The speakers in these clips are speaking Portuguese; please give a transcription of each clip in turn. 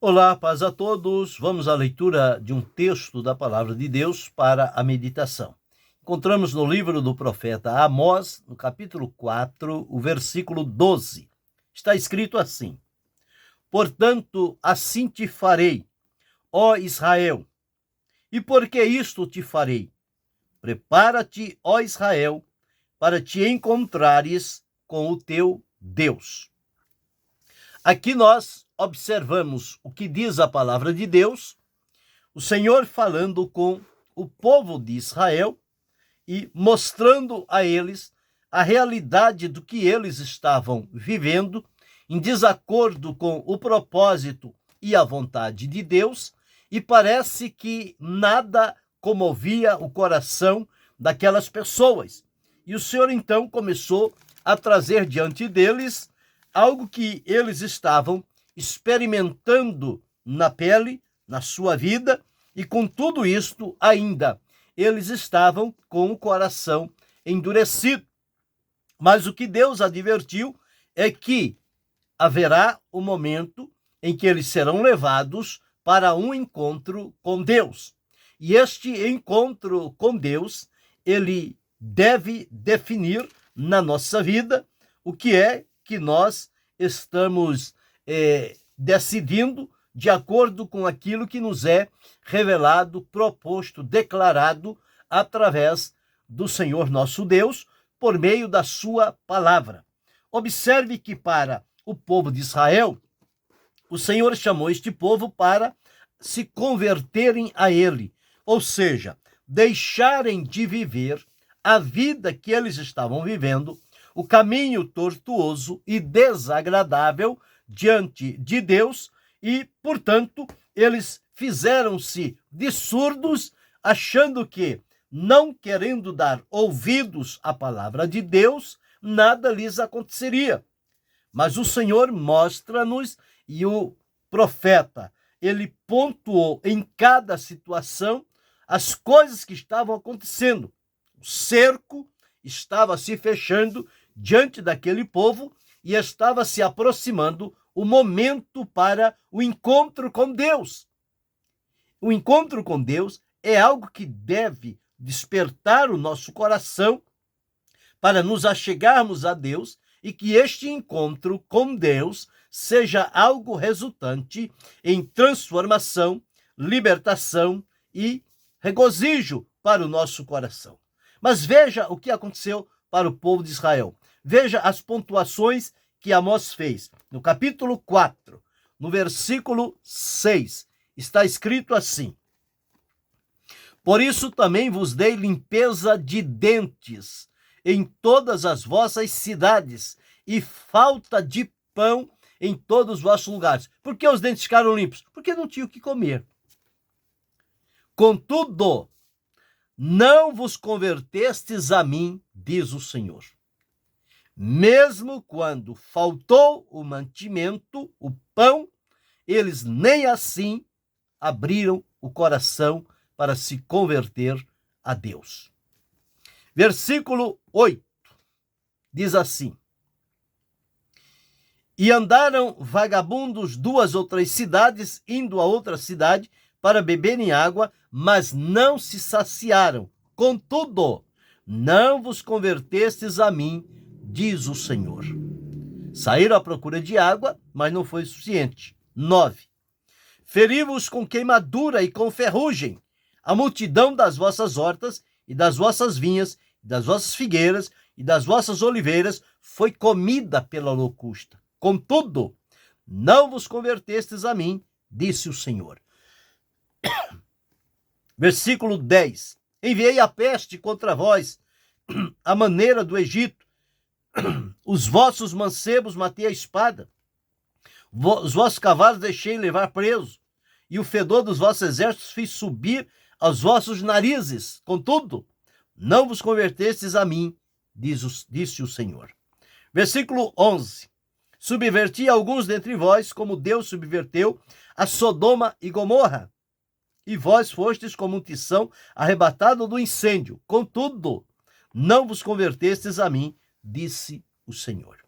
Olá, paz a todos. Vamos à leitura de um texto da Palavra de Deus para a meditação. Encontramos no livro do profeta Amós, no capítulo 4, o versículo 12. Está escrito assim: Portanto, assim te farei, ó Israel. E por que isto te farei? Prepara-te, ó Israel, para te encontrares com o teu Deus. Aqui nós observamos o que diz a palavra de Deus, o Senhor falando com o povo de Israel e mostrando a eles a realidade do que eles estavam vivendo, em desacordo com o propósito e a vontade de Deus, e parece que nada comovia o coração daquelas pessoas. E o Senhor então começou a trazer diante deles algo que eles estavam experimentando na pele, na sua vida, e com tudo isto ainda eles estavam com o coração endurecido. Mas o que Deus advertiu é que haverá um momento em que eles serão levados para um encontro com Deus. E este encontro com Deus, ele deve definir na nossa vida o que é que nós estamos decidindo de acordo com aquilo que nos é revelado, proposto, declarado através do Senhor nosso Deus, por meio da sua palavra. Observe que para o povo de Israel, o Senhor chamou este povo para se converterem a ele, ou seja, deixarem de viver a vida que eles estavam vivendo, o caminho tortuoso e desagradável diante de Deus, e, portanto, eles fizeram-se de surdos, achando que, não querendo dar ouvidos à palavra de Deus, nada lhes aconteceria. Mas o Senhor mostra-nos, e o profeta, ele pontuou em cada situação as coisas que estavam acontecendo. O cerco estava se fechando diante daquele povo e estava se aproximando o momento para o encontro com Deus. O encontro com Deus é algo que deve despertar o nosso coração para nos achegarmos a Deus, e que este encontro com Deus seja algo resultante em transformação, libertação e regozijo para o nosso coração. Mas veja o que aconteceu para o povo de Israel. Veja as pontuações que Amós fez. No capítulo 4, no versículo 6, está escrito assim: Por isso também vos dei limpeza de dentes em todas as vossas cidades, e falta de pão em todos os vossos lugares. Por que os dentes ficaram limpos? Porque não tinham o que comer. Contudo, não vos convertestes a mim, diz o Senhor. Mesmo quando faltou o mantimento, o pão, eles nem assim abriram o coração para se converter a Deus. Versículo 8 diz assim: E andaram vagabundos 2 ou 3 cidades, indo a outra cidade para beberem água, mas não se saciaram. Contudo, não vos convertestes a mim, diz o Senhor. Saíram à procura de água, mas não foi suficiente. 9. Feri-vos com queimadura e com ferrugem a multidão das vossas hortas e das vossas vinhas, e das vossas figueiras e das vossas oliveiras foi comida pela locusta. Contudo, não vos convertestes a mim, disse o Senhor. Versículo 10. Enviei a peste contra vós, a maneira do Egito. Os vossos mancebos matei a espada. Os vossos cavalos deixei levar presos. E o fedor dos vossos exércitos fiz subir aos vossos narizes. Contudo, não vos convertestes a mim, disse o Senhor. Versículo 11. Subverti alguns dentre vós, como Deus subverteu a Sodoma e Gomorra. E vós fostes como um tição arrebatado do incêndio. Contudo, não vos convertestes a mim, disse o Senhor.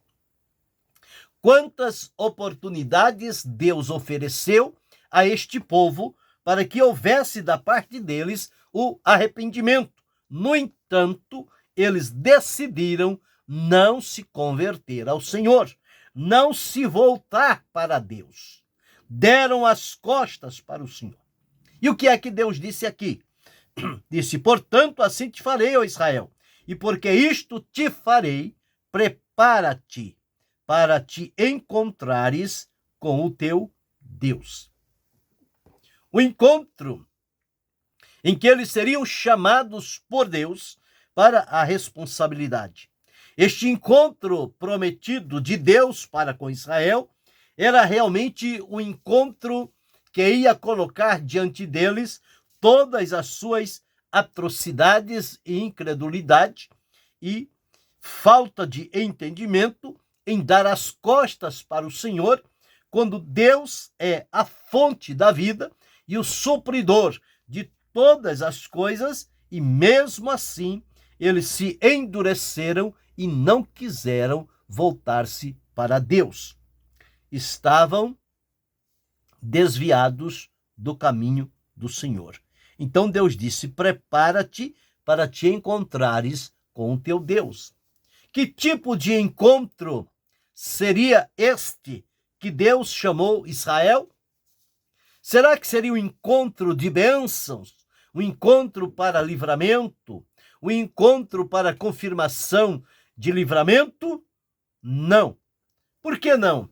Quantas oportunidades Deus ofereceu a este povo para que houvesse da parte deles o arrependimento. No entanto, eles decidiram não se converter ao Senhor, não se voltar para Deus. Deram as costas para o Senhor. E o que é que Deus disse aqui? Disse: portanto, assim te farei, ó Israel, e porque isto te farei, prepara-te para te encontrares com o teu Deus. O encontro em que eles seriam chamados por Deus para a responsabilidade. Este encontro prometido de Deus para com Israel era realmente o encontro que ia colocar diante deles todas as suas atrocidades e incredulidade e falta de entendimento em dar as costas para o Senhor, quando Deus é a fonte da vida e o supridor de todas as coisas, e mesmo assim eles se endureceram e não quiseram voltar-se para Deus. Estavam desviados do caminho do Senhor. Então Deus disse: prepara-te para te encontrares com o teu Deus. Que tipo de encontro seria este que Deus chamou Israel? Será que seria um encontro de bênçãos, um encontro para livramento, um encontro para confirmação de livramento? Não. Por que não?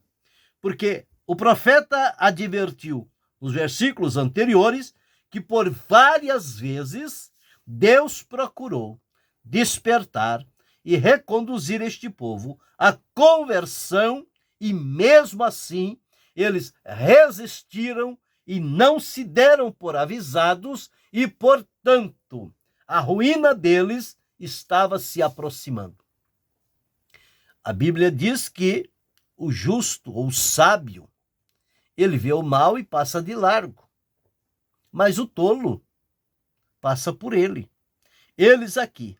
Porque o profeta advertiu nos versículos anteriores que por várias vezes Deus procurou despertar e reconduzir este povo à conversão, e mesmo assim eles resistiram e não se deram por avisados, e, portanto, a ruína deles estava se aproximando. A Bíblia diz que o justo ou sábio, ele vê o mal e passa de largo, mas o tolo passa por ele. Eles aqui,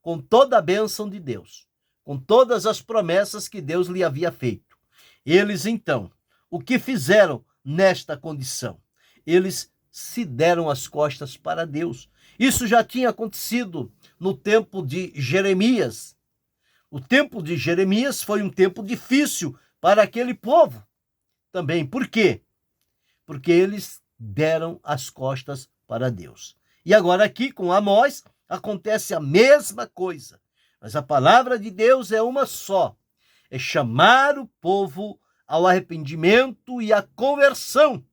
com toda a bênção de Deus, com todas as promessas que Deus lhe havia feito, eles então, o que fizeram nesta condição? Eles se deram as costas para Deus. Isso já tinha acontecido no tempo de Jeremias. O tempo de Jeremias foi um tempo difícil para aquele povo também. Por quê? Porque eles deram as costas para Deus. E agora aqui com Amós acontece a mesma coisa. Mas a palavra de Deus é uma só. É chamar o povo ao arrependimento e à conversão.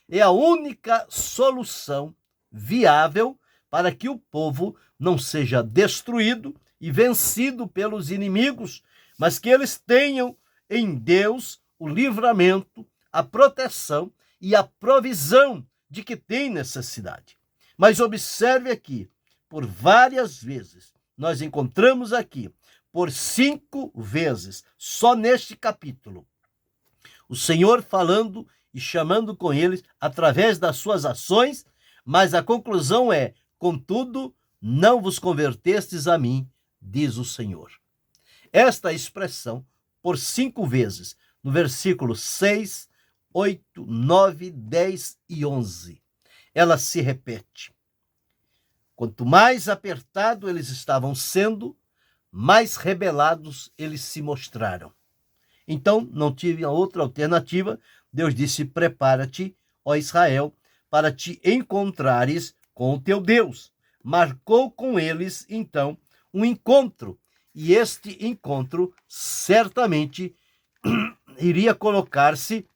É a única solução viável para que o povo não seja destruído e vencido pelos inimigos, mas que eles tenham em Deus o livramento, a proteção e a provisão de que tem necessidade. Mas observe aqui, por várias vezes, nós encontramos aqui, por 5 vezes, só neste capítulo, o Senhor falando e chamando com eles através das suas ações, mas a conclusão é: contudo, não vos convertestes a mim, diz o Senhor. Esta expressão, por 5 vezes, no versículo 6, 8, 9, 10 e 11, ela se repete. Quanto mais apertado eles estavam sendo, mais rebelados eles se mostraram. Então, não tive outra alternativa. Deus disse: prepara-te, ó Israel, para te encontrares com o teu Deus. Marcou com eles, então, um encontro. E este encontro certamente iria colocar-se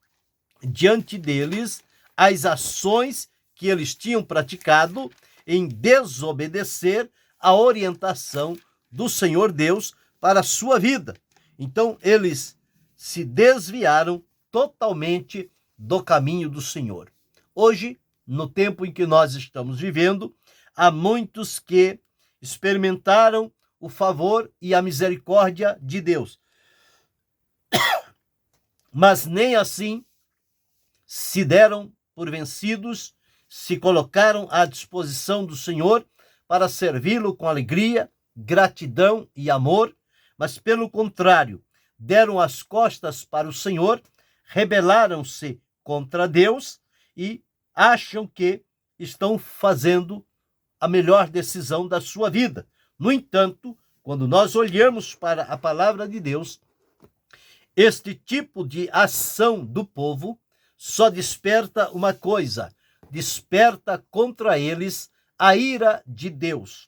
diante deles as ações que eles tinham praticado em desobedecer a orientação do Senhor Deus para a sua vida. Então, eles se desviaram totalmente do caminho do Senhor. Hoje, no tempo em que nós estamos vivendo, há muitos que experimentaram o favor e a misericórdia de Deus, mas nem assim se deram por vencidos, se colocaram à disposição do Senhor para servi-lo com alegria, gratidão e amor, mas pelo contrário, deram as costas para o Senhor, rebelaram-se contra Deus e acham que estão fazendo a melhor decisão da sua vida. No entanto, quando nós olhamos para a palavra de Deus, este tipo de ação do povo só desperta uma coisa: desperta contra eles a ira de Deus.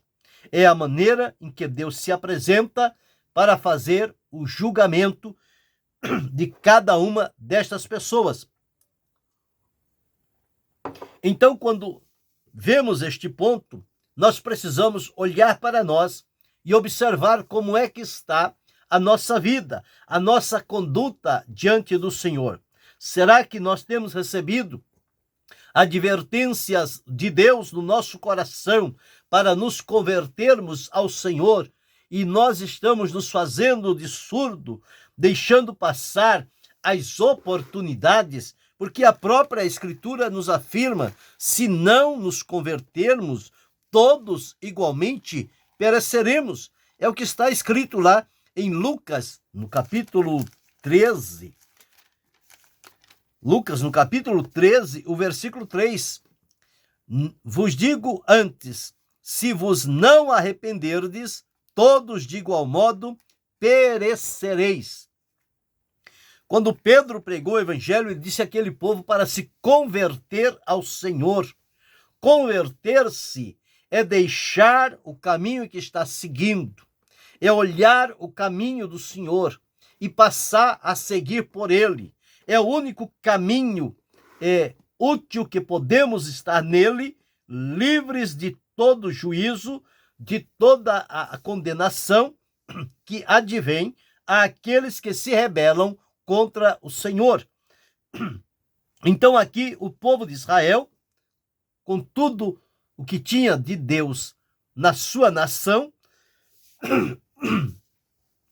É a maneira em que Deus se apresenta para fazer o julgamento de cada uma destas pessoas. Então, quando vemos este ponto, nós precisamos olhar para nós e observar como é que está a nossa vida, a nossa conduta diante do Senhor. Será que nós temos recebido advertências de Deus no nosso coração para nos convertermos ao Senhor e nós estamos nos fazendo de surdo, deixando passar as oportunidades? Porque a própria Escritura nos afirma: se não nos convertermos, todos igualmente pereceremos. É o que está escrito lá em Lucas, no capítulo 13. Lucas, no capítulo 13, o versículo 3. Vos digo antes, se vos não arrependerdes, todos de igual modo perecereis. Quando Pedro pregou o evangelho, ele disse àquele povo para se converter ao Senhor. Converter-se é deixar o caminho que está seguindo, é olhar o caminho do Senhor e passar a seguir por ele. É o único caminho útil que podemos estar nele, livres de todo juízo, de toda a condenação que advém àqueles que se rebelam contra o Senhor. Então aqui o povo de Israel, com tudo o que tinha de Deus na sua nação,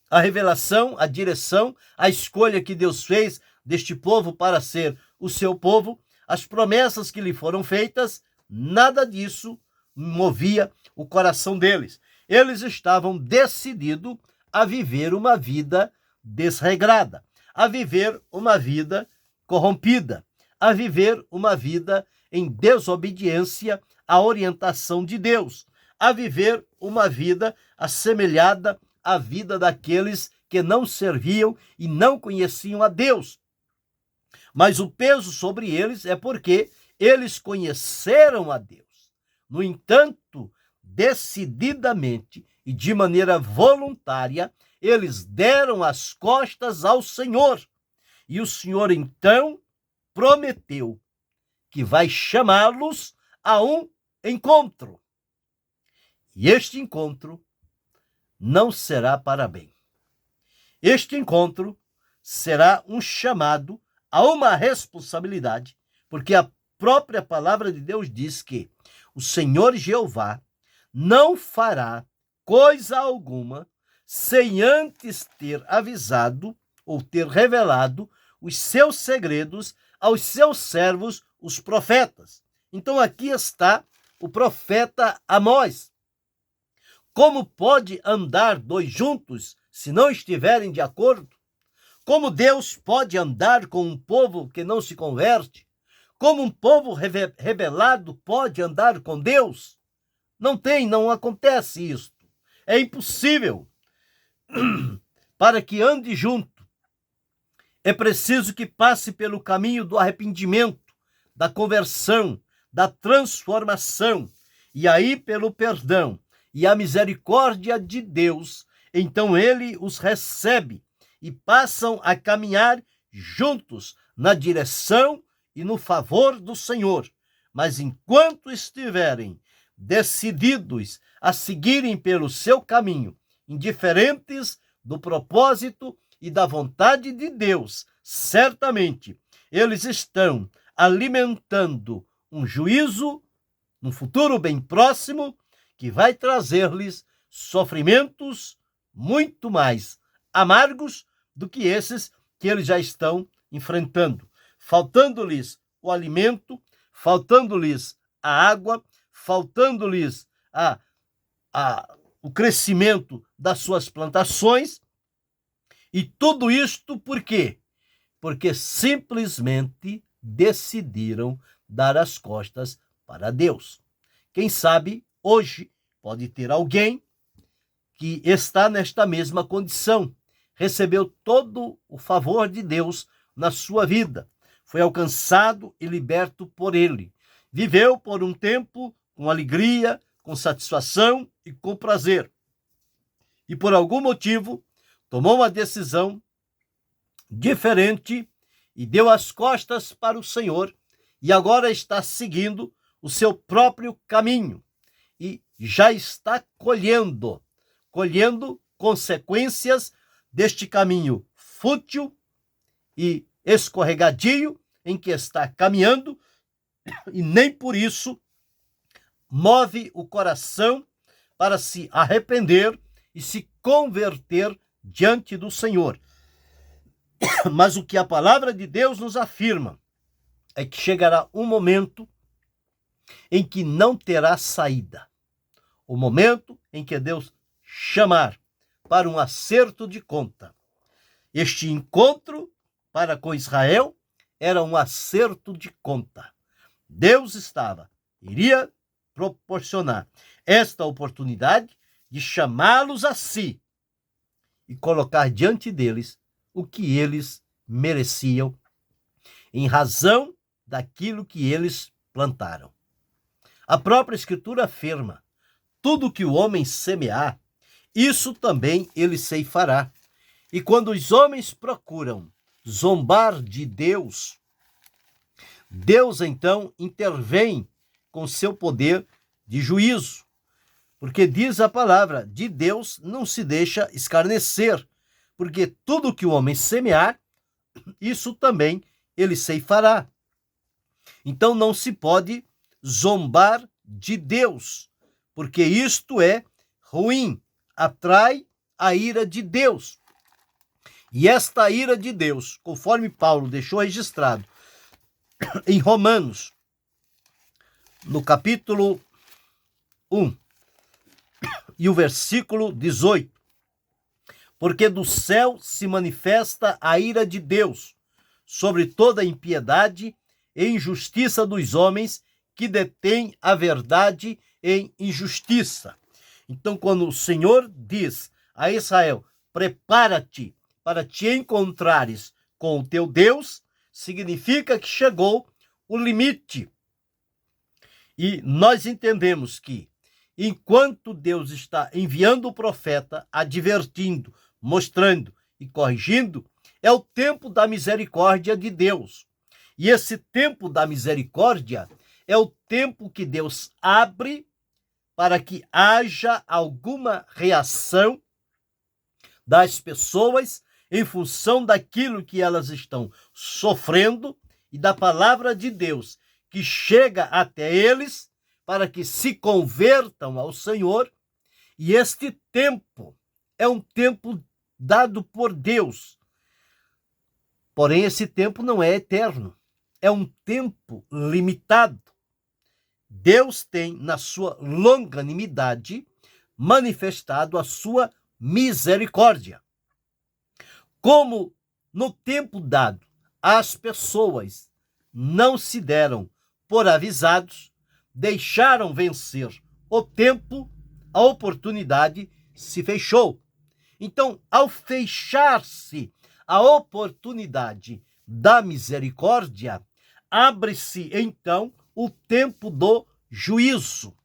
a revelação, a direção, a escolha que Deus fez deste povo para ser o seu povo, as promessas que lhe foram feitas, nada disso movia o coração deles. Eles estavam decididos a viver uma vida desregrada, a viver uma vida corrompida, a viver uma vida em desobediência à orientação de Deus, a viver uma vida assemelhada à vida daqueles que não serviam e não conheciam a Deus. Mas o peso sobre eles é porque eles conheceram a Deus. No entanto, decididamente e de maneira voluntária, eles deram as costas ao Senhor. E o Senhor então prometeu que vai chamá-los a um encontro. E este encontro não será para bem. Este encontro será um chamado a uma responsabilidade, porque a própria palavra de Deus diz que o Senhor Jeová não fará coisa alguma sem antes ter avisado ou ter revelado os seus segredos aos seus servos, os profetas. Então aqui está o profeta Amós. Como pode andar dois juntos se não estiverem de acordo? Como Deus pode andar com um povo que não se converte? Como um povo rebelado pode andar com Deus? Não acontece isto. É impossível. Para que ande junto, é preciso que passe pelo caminho do arrependimento, da conversão, da transformação, e aí pelo perdão e a misericórdia de Deus. Então ele os recebe e passam a caminhar juntos na direção e no favor do Senhor. Mas enquanto estiverem decididos a seguirem pelo seu caminho, indiferentes do propósito e da vontade de Deus, certamente eles estão alimentando um juízo no futuro bem próximo que vai trazer-lhes sofrimentos muito mais amargos do que esses que eles já estão enfrentando, faltando-lhes o alimento, faltando-lhes a água, faltando-lhes o crescimento das suas plantações. E tudo isto por quê? Porque simplesmente decidiram dar as costas para Deus. Quem sabe hoje pode ter alguém que está nesta mesma condição, recebeu todo o favor de Deus na sua vida, foi alcançado e liberto por ele, viveu por um tempo com alegria, com satisfação e com prazer, e por algum motivo tomou uma decisão diferente e deu as costas para o Senhor, e agora está seguindo o seu próprio caminho e já está colhendo consequências deste caminho fútil e escorregadio em que está caminhando, e nem por isso move o coração para se arrepender e se converter diante do Senhor. Mas o que a palavra de Deus nos afirma é que chegará um momento em que não terá saída. O momento em que Deus chamar para um acerto de conta. Este encontro para com Israel era um acerto de conta. Deus iria proporcionar esta oportunidade de chamá-los a si e colocar diante deles o que eles mereciam em razão daquilo que eles plantaram. A própria Escritura afirma: tudo que o homem semear, isso também ele ceifará. E quando os homens procuram zombar de Deus, Deus então intervém com seu poder de juízo. Porque diz a palavra, de Deus não se deixa escarnecer, porque tudo que o homem semear, isso também ele ceifará. Então não se pode zombar de Deus, porque isto é ruim, atrai a ira de Deus. E esta ira de Deus, conforme Paulo deixou registrado em Romanos, no capítulo 1, e o versículo 18, porque do céu se manifesta a ira de Deus sobre toda a impiedade e injustiça dos homens que detêm a verdade em injustiça. Então, quando o Senhor diz a Israel, prepara-te para te encontrares com o teu Deus, significa que chegou o limite. E nós entendemos que, enquanto Deus está enviando o profeta, advertindo, mostrando e corrigindo, é o tempo da misericórdia de Deus. E esse tempo da misericórdia é o tempo que Deus abre para que haja alguma reação das pessoas em função daquilo que elas estão sofrendo e da palavra de Deus que chega até eles para que se convertam ao Senhor. E este tempo é um tempo dado por Deus. Porém, esse tempo não é eterno. É um tempo limitado. Deus tem, na sua longanimidade, manifestado a sua misericórdia. Como no tempo dado as pessoas não se deram por avisados, deixaram vencer o tempo, a oportunidade se fechou. Então, ao fechar-se a oportunidade da misericórdia, abre-se então o tempo do juízo.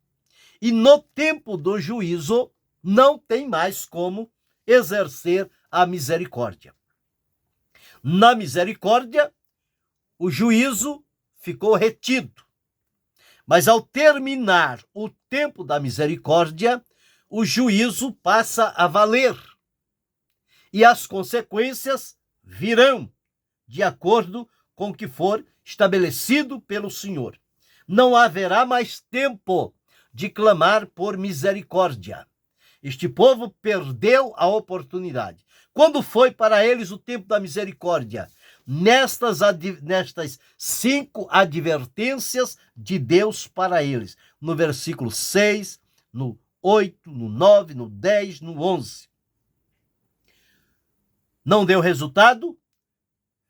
E no tempo do juízo não tem mais como exercer a misericórdia. Na misericórdia, o juízo ficou retido. Mas ao terminar o tempo da misericórdia, o juízo passa a valer. E as consequências virão de acordo com o que for estabelecido pelo Senhor. Não haverá mais tempo de clamar por misericórdia. Este povo perdeu a oportunidade. Quando foi para eles o tempo da misericórdia? Nestas 5 advertências de Deus para eles. No versículo 6, no 8, no 9, no 10, no 11. Não deu resultado?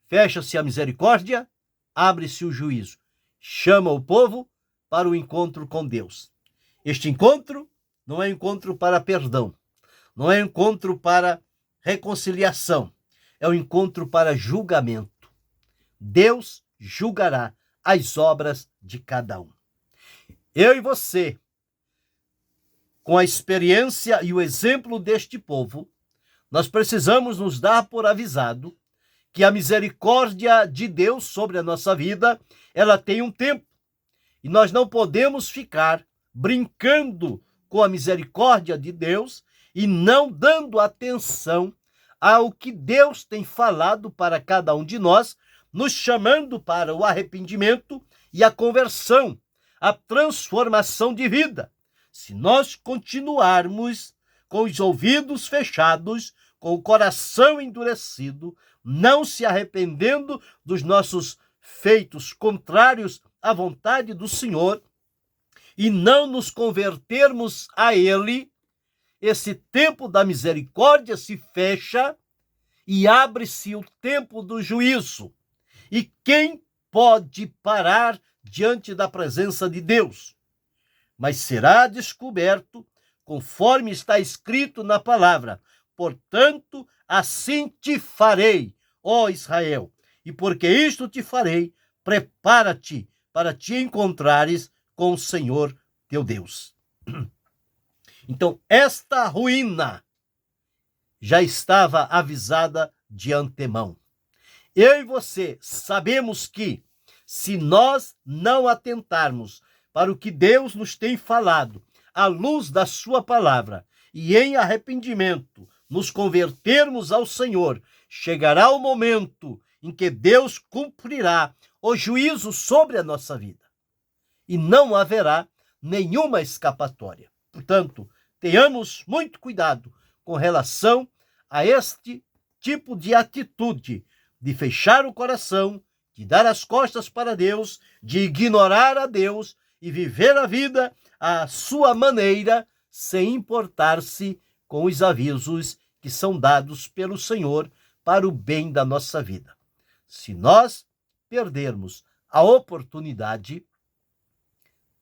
Fecha-se a misericórdia, abre-se o juízo. chama o povo para o encontro com Deus. Este encontro não é encontro para perdão, não é encontro para reconciliação, é um encontro para julgamento. Deus julgará as obras de cada um. Eu e você, com a experiência e o exemplo deste povo, nós precisamos nos dar por avisado que a misericórdia de Deus sobre a nossa vida, ela tem um tempo. E nós não podemos ficar brincando com a misericórdia de Deus e não dando atenção ao que Deus tem falado para cada um de nós, nos chamando para o arrependimento e a conversão, a transformação de vida. Se nós continuarmos com os ouvidos fechados, com o coração endurecido, não se arrependendo dos nossos feitos contrários à vontade do Senhor, e não nos convertermos a Ele, esse tempo da misericórdia se fecha e abre-se o tempo do juízo. E quem pode parar diante da presença de Deus? Mas será descoberto, conforme está escrito na palavra: portanto, assim te farei, ó Israel, e porque isto te farei, prepara-te para te encontrares com o Senhor teu Deus. Então, esta ruína já estava avisada de antemão. Eu e você sabemos que, se nós não atentarmos para o que Deus nos tem falado, à luz da sua palavra, e em arrependimento nos convertermos ao Senhor, chegará o momento em que Deus cumprirá o juízo sobre a nossa vida. E não haverá nenhuma escapatória. Portanto, tenhamos muito cuidado com relação a este tipo de atitude, de fechar o coração, de dar as costas para Deus, de ignorar a Deus e viver a vida à sua maneira, sem importar-se com os avisos que são dados pelo Senhor para o bem da nossa vida. Se nós perdermos a oportunidade,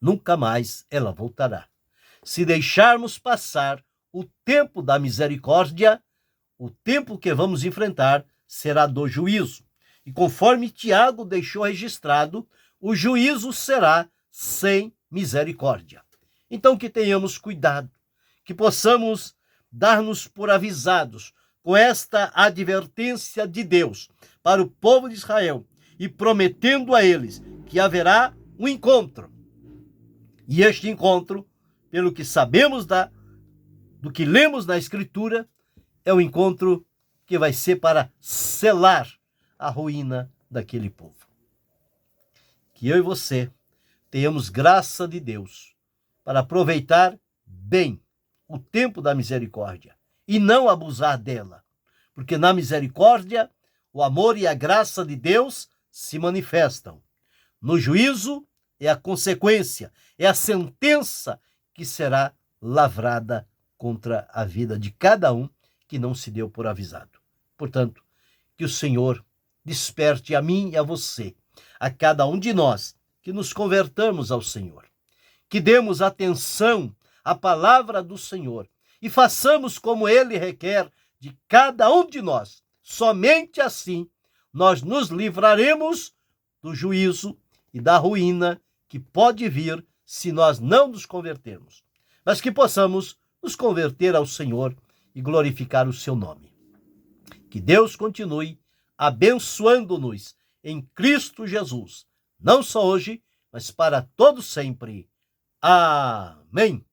nunca mais ela voltará. Se deixarmos passar o tempo da misericórdia, o tempo que vamos enfrentar será do juízo. E conforme Tiago deixou registrado, o juízo será sem misericórdia. Então que tenhamos cuidado, que possamos dar-nos por avisados com esta advertência de Deus para o povo de Israel e prometendo a eles que haverá um encontro. E este encontro, pelo que sabemos do que lemos na Escritura, é o encontro que vai ser para selar a ruína daquele povo. Que eu e você tenhamos graça de Deus para aproveitar bem o tempo da misericórdia e não abusar dela, porque na misericórdia o amor e a graça de Deus se manifestam. No juízo é a consequência, é a sentença que será lavrada contra a vida de cada um que não se deu por avisado. Portanto, que o Senhor desperte a mim e a você, a cada um de nós, que nos convertamos ao Senhor, que demos atenção à palavra do Senhor e façamos como Ele requer de cada um de nós. Somente assim nós nos livraremos do juízo e da ruína que pode vir se nós não nos convertermos, mas que possamos nos converter ao Senhor e glorificar o seu nome. Que Deus continue abençoando-nos em Cristo Jesus, não só hoje, mas para todo sempre. Amém.